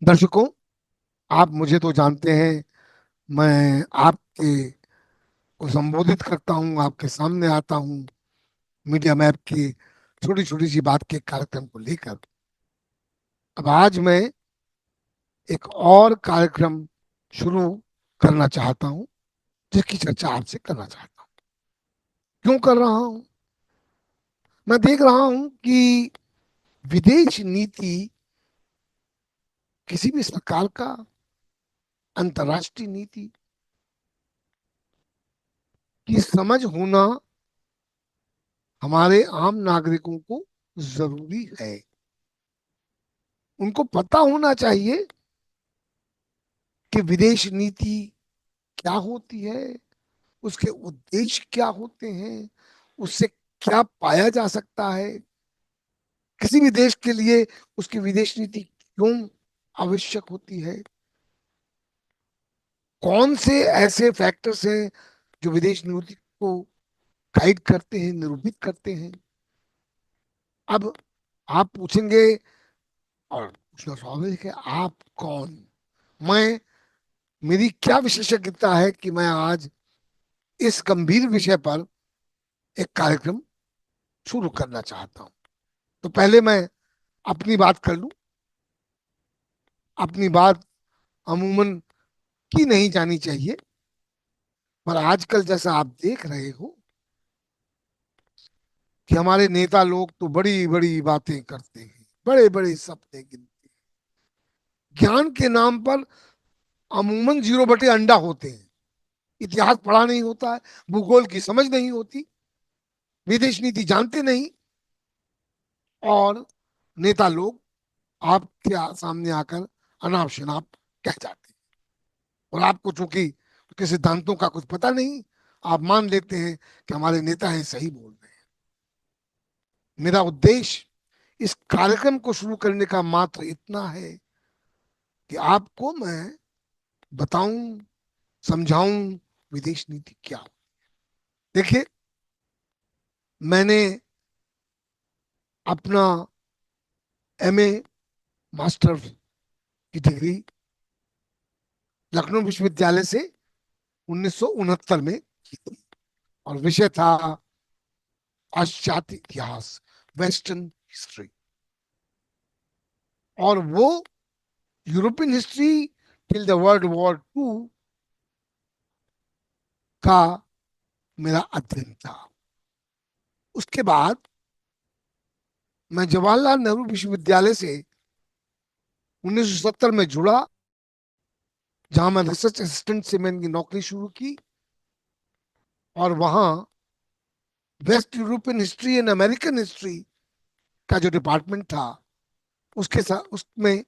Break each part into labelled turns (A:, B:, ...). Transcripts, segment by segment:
A: दर्शकों, आप मुझे तो जानते हैं। मैं आपके को संबोधित करता हूँ, आपके सामने आता हूँ मीडिया मैप की छोटी छोटी सी बात के कार्यक्रम को लेकर। अब आज मैं एक और कार्यक्रम शुरू करना चाहता हूँ, जिसकी चर्चा आपसे करना चाहता हूँ। क्यों कर रहा हूँ? मैं देख रहा हूँ कि विदेश नीति किसी भी सरकार का, अंतर्राष्ट्रीय नीति की समझ होना हमारे आम नागरिकों को जरूरी है। उनको पता होना चाहिए कि विदेश नीति क्या होती है, उसके उद्देश्य क्या होते हैं, उससे क्या पाया जा सकता है, किसी भी देश के लिए उसकी विदेश नीति क्यों आवश्यक होती है, कौन से ऐसे फैक्टर्स हैं जो विदेश नीति को गाइड करते हैं, निरूपित करते हैं। अब आप पूछेंगे, और पूछना स्वाभाविक है, आप कौन? मैं, मेरी क्या विशेषज्ञता है कि मैं आज इस गंभीर विषय पर एक कार्यक्रम शुरू करना चाहता हूं। तो पहले मैं अपनी बात कर लूं। अपनी बात अमूमन की नहीं जानी चाहिए, पर आजकल जैसा आप देख रहे हो कि हमारे नेता लोग तो बड़ी बड़ी बातें करते हैं, बड़े बड़े सपने गिनते हैं, ज्ञान के नाम पर अमूमन जीरो बटे अंडा होते हैं। इतिहास पढ़ा नहीं होता है, भूगोल की समझ नहीं होती, विदेश नीति जानते नहीं, और नेता लोग आपके सामने आकर अनाप शनाप कह जाते हैं। और आपको चूंकि उसके सिद्धांतों का कुछ पता नहीं, आप मान लेते हैं कि हमारे नेता हैं, सही बोल रहे हैं। मेरा उद्देश्य इस कार्यक्रम को शुरू करने का मात्र इतना है कि आपको मैं बताऊं, समझाऊं विदेश नीति क्या हो। देखिए, मैंने अपना एमए, मास्टर की डिग्री लखनऊ विश्वविद्यालय से 1969 में की थी, और विषय था पाश्चात्य इतिहास, वेस्टर्न हिस्ट्री। और वो European history till the world war 2 का मेरा अध्ययन था। उसके बाद मैं जवाहरलाल नेहरू विश्वविद्यालय से 1970 में जुड़ा, जहां मैं रिसर्च असिस्टेंट से मैंने नौकरी शुरू की। और वहां waste European history and American history का जो डिपार्टमेंट था, उसके साथ उसमें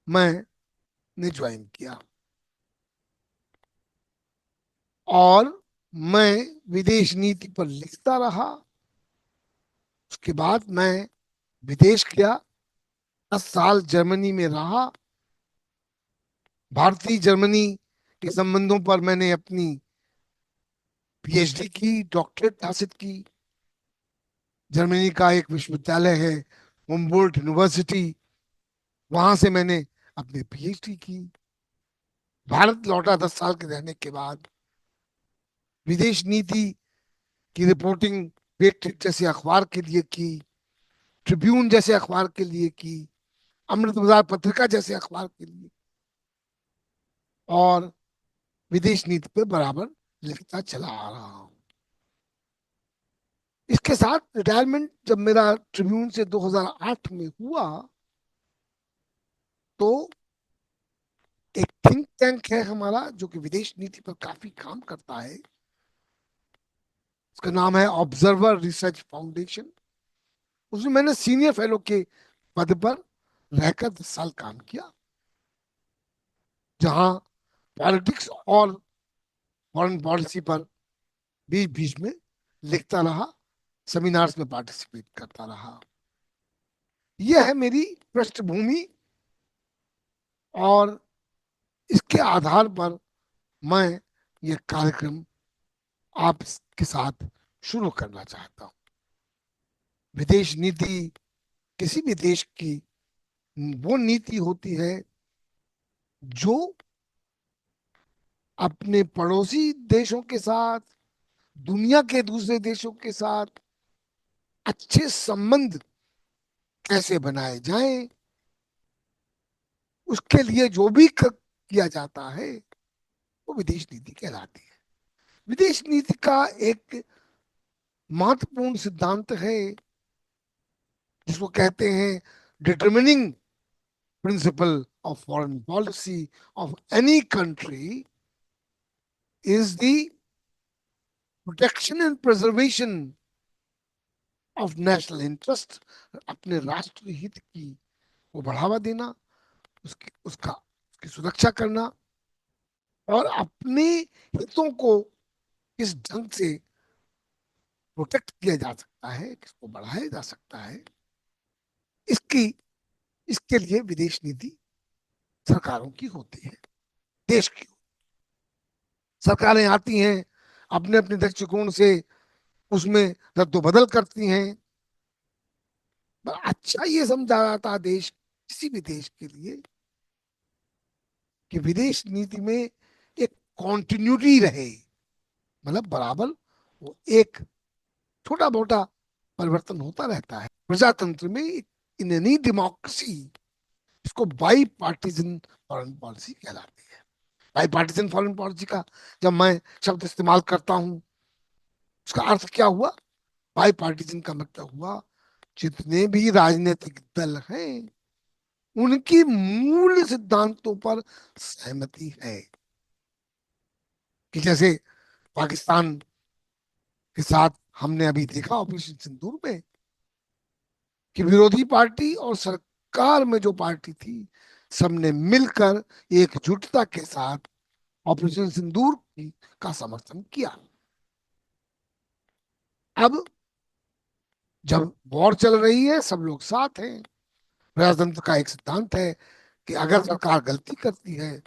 A: मैंने ज्वाइन किया। और मैं विदेश नीति पर लिखता रहा। उसके बाद मैं विदेश गया, 10 साल जर्मनी में रहा। भारतीय जर्मनी के संबंधों पर मैंने अपनी पीएचडी की, डॉक्टरेट हासिल की। जर्मनी का एक विश्वविद्यालय है, हुम्बोल्ट यूनिवर्सिटी, वहां से मैंने अपनी पीएचडी की। भारत लौटा 10 साल के रहने के बाद, विदेश नीति की रिपोर्टिंग पेट्रिक जैसे अखबार के लिए की, ट्रिब्यून जैसे अखबार के लिए की, अमृत बाजार पत्रिका जैसे अखबार के लिए, और विदेश नीति पे बराबर लिखता चला आ रहा हूँ। इसके साथ रिटायरमेंट जब मेरा ट्रिब्यून से 2008 में हुआ, तो एक थिंक टैंक है हमारा जो कि विदेश नीति पर काफी काम करता है। उसका नाम है ऑब्जर्वर रिसर्च फाउंडेशन। उसमें मैंने सीनियर फेलो के पद पर रहकर 10 साल काम किया, जहां पॉलिटिक्स और फॉरेन पॉलिसी पर बीच बीच में लिखता रहा, सेमिनार्स में पार्टिसिपेट करता रहा। यह है मेरी पृष्ठभूमि, और इसके आधार पर मैं ये कार्यक्रम आपके साथ शुरू करना चाहता हूँ। विदेश नीति किसी भी देश की वो नीति होती है जो अपने पड़ोसी देशों के साथ, दुनिया के दूसरे देशों के साथ अच्छे संबंध कैसे बनाए जाएं, उसके लिए जो भी किया जाता है वो विदेश नीति कहलाती है। विदेश नीति का एक महत्वपूर्ण सिद्धांत है जिसको कहते हैं determining principle of foreign policy of any country is the protection and preservation of national interest. अपने राष्ट्र हित की को बढ़ावा देना, उसकी सुरक्षा करना, और अपने हितों को किस ढंग से प्रोटेक्ट किया जा सकता है, किसको बढ़ाया जा सकता है, इसकी इसके लिए विदेश नीति सरकारों की होती है, देश की। सरकारें आती हैं, अपने अपने दृष्टिकोण से उसमें रद्दोबदल करती हैं। पर अच्छा ये समझा जाता है देश, किसी भी देश के लिए, कि विदेश नीति में एक कॉन्टिन्यूटी रहे, मतलब बराबर वो एक छोटा मोटा परिवर्तन होता रहता है। प्रजातंत्र में, इन एनी डेमोक्रेसी, इसको बाई पार्टीजन फॉरेन पॉलिसी कहलाती है। बाई पार्टीजन फॉरेन पॉलिसी का जब मैं शब्द इस्तेमाल करता हूं, उसका अर्थ क्या हुआ? बाई पार्टीजन का मतलब हुआ जितने भी राजनीतिक दल हैं उनकी मूल सिद्धांतों पर सहमति है। कि जैसे पाकिस्तान के साथ हमने अभी देखा ऑपरेशन सिंदूर में, कि विरोधी पार्टी और सरकार में जो पार्टी थी, सबने मिलकर एकजुटता के साथ ऑपरेशन सिंदूर का समर्थन किया। अब जब वॉर चल रही है, सब लोग साथ हैं। प्रजातंत्र का एक सिद्धांत है कि अगर सरकार गलती करती है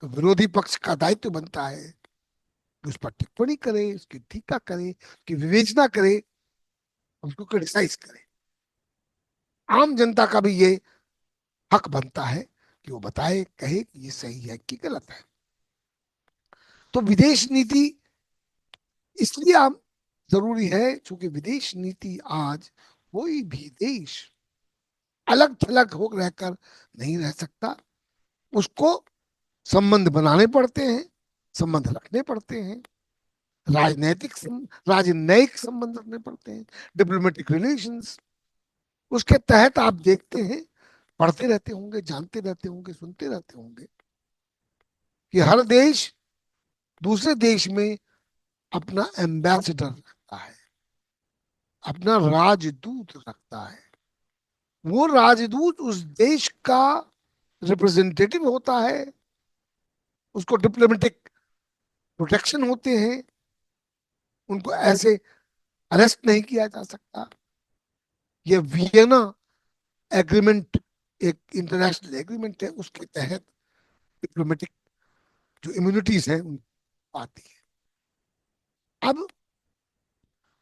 A: तो विरोधी पक्ष का दायित्व बनता है कि उस पर टिप्पणी करे, उसकी टीका करे, उसकी विवेचना करे, उसको क्रिटिसाइज करे। आम जनता का भी ये हक बनता है कि वो बताए, कहे कि ये सही है कि गलत है। तो विदेश नीति इसलिए आप जरूरी है क्योंकि विदेश नीति आज कोई भी देश अलग थलग हो रहकर नहीं रह सकता। उसको संबंध बनाने पड़ते हैं, संबंध रखने पड़ते हैं, राजनयिक संबंध रखने पड़ते हैं, डिप्लोमेटिक रिलेशंस। उसके तहत आप देखते हैं, पढ़ते रहते होंगे, जानते रहते होंगे, सुनते रहते होंगे कि हर देश दूसरे देश में अपना एम्बेसडर रखता है, अपना राजदूत रखता है। वो राजदूत उस देश का रिप्रेजेंटेटिव होता है, उसको डिप्लोमेटिक प्रोटेक्शन होते हैं, उनको ऐसे अरेस्ट नहीं किया जा सकता। ये वियना एग्रीमेंट एक इंटरनेशनल एग्रीमेंट है, उसके तहत डिप्लोमेटिक जो इम्यूनिटीज हैं उन आती है। अब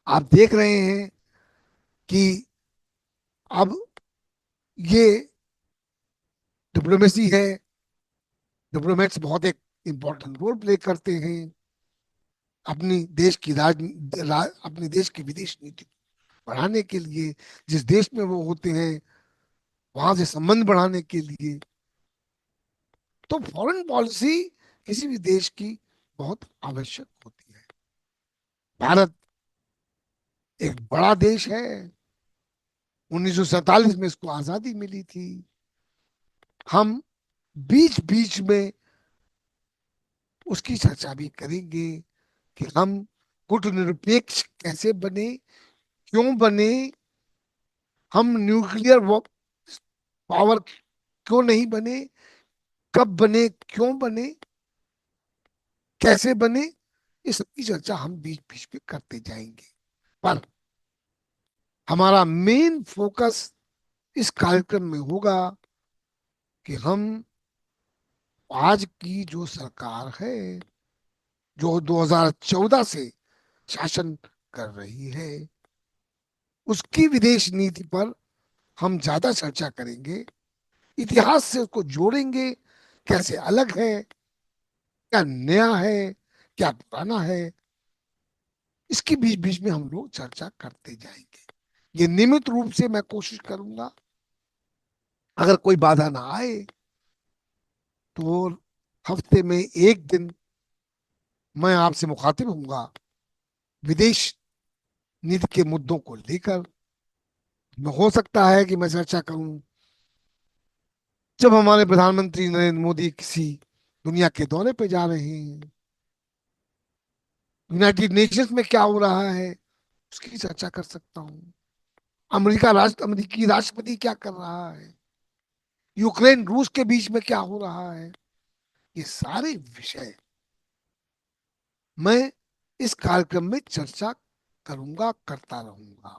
A: आप देख रहे हैं कि अब ये डिप्लोमेसी है, डिप्लोमेट्स बहुत एक इंपॉर्टेंट रोल प्ले करते हैं अपनी देश की अपने देश की विदेश नीति बढ़ाने के लिए, जिस देश में वो होते हैं वहां से संबंध बढ़ाने के लिए। तो फॉरेन पॉलिसी किसी भी देश की बहुत आवश्यक होती है। भारत एक बड़ा देश है, 1947 में इसको आजादी मिली थी। हम बीच बीच में उसकी चर्चा भी करेंगे कि हम गुटनिरपेक्ष कैसे बने, क्यों बने, हम न्यूक्लियर पावर क्यों नहीं बने, कब बने, क्यों बने, कैसे बने, इस सबकी चर्चा हम बीच बीच में करते जाएंगे। पर हमारा मेन फोकस इस कार्यक्रम में होगा कि हम आज की जो सरकार है, जो 2014 से शासन कर रही है, उसकी विदेश नीति पर हम ज्यादा चर्चा करेंगे, इतिहास से उसको जोड़ेंगे, कैसे अलग है, क्या नया है, क्या पुराना है, इसके बीच बीच में हम लोग चर्चा करते जाएंगे। ये नियमित रूप से मैं कोशिश करूंगा। अगर कोई बाधा ना आए तो हफ्ते में एक दिन मैं आपसे मुखातिब होऊंगा, विदेश नीति के मुद्दों को लेकर। हो सकता है कि मैं चर्चा करूं जब हमारे प्रधानमंत्री नरेंद्र मोदी किसी दुनिया के दौरे पे जा रहे हैं, यूनाइटेड नेशंस में क्या हो रहा है उसकी चर्चा कर सकता हूँ। अमेरिकी राष्ट्रपति क्या कर रहा है, यूक्रेन रूस के बीच में क्या हो रहा है, ये सारे विषय मैं इस कार्यक्रम में चर्चा करूंगा, करता रहूंगा।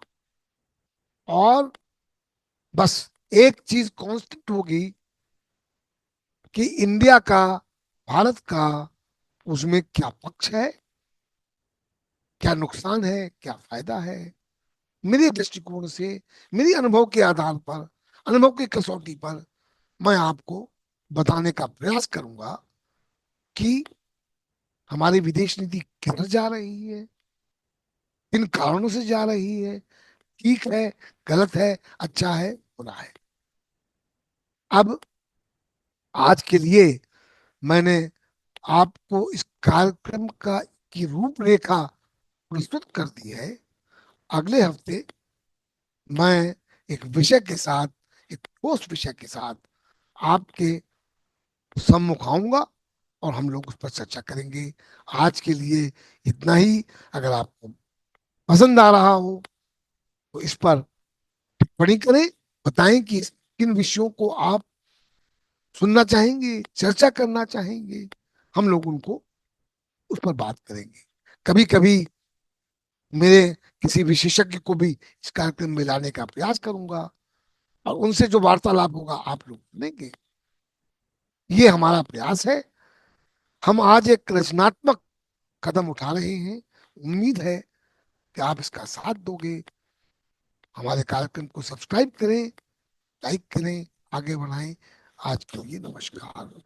A: और बस एक चीज कांस्टेंट होगी कि इंडिया का, भारत का, उसमें क्या पक्ष है, क्या नुकसान है, क्या फायदा है। मेरे दृष्टिकोण से, मेरी अनुभव के आधार पर, अनुभव की कसौटी पर मैं आपको बताने का प्रयास करूंगा कि हमारी विदेश नीति किधर जा रही है, किन कारणों से जा रही है, ठीक है, गलत है, अच्छा है, बुरा है। अब आज के लिए मैंने आपको इस कार्यक्रम का की रूपरेखा प्रस्तुत कर दी है। अगले हफ्ते मैं एक विषय के साथ, एक ठोस विषय के साथ आपके सम्मुख आऊंगा और हम लोग उस पर चर्चा करेंगे। आज के लिए इतना ही। अगर आपको पसंद आ रहा हो तो इस पर टिप्पणी करें, बताएं कि किन विषयों को आप सुनना चाहेंगे, चर्चा करना चाहेंगे। हम लोग उनको उस पर बात करेंगे। कभी कभी मेरे किसी विशेषज्ञ को भी इस कार्यक्रम में लाने का प्रयास करूंगा और उनसे जो वार्तालाप होगा आप लोग सुनेंगे। ये हमारा प्रयास है। हम आज एक रचनात्मक कदम उठा रहे हैं। उम्मीद है कि आप इसका साथ दोगे। हमारे कार्यक्रम को सब्सक्राइब करें, लाइक करें, आगे बढ़ाएं। आज के लिए नमस्कार।